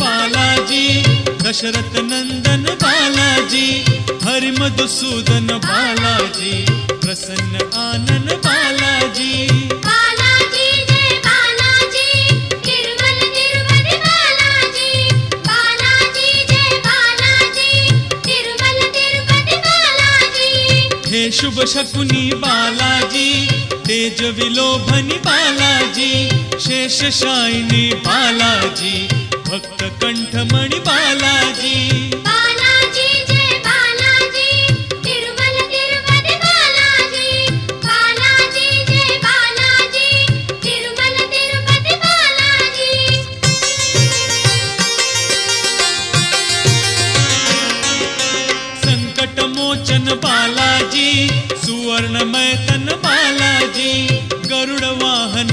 बालाजी, दशरथ नंदन बालाजी, हरि मधुसूदन बालाजी, प्रसन्न आनन बालाजी। बालाजी जय बालाजी, तिरुमल तिरुपति बालाजी। बालाजी जय बालाजी, तिरुमल तिरुपति बालाजी। हे शुभ शकुनी बालाजी, तेज विलोभनी बालाजी, शेषशायिनी बालाजी, भक्त कंठमणि बालाजी। बालाजी जय बालाजी, तिरुमल तिरुपति बालाजी। बालाजी जय बालाजी, तिरुमल तिरुपति बालाजी। संकट मोचन बालाजी, सुवर्णमय तन बालाजी, गरुड़ वाहन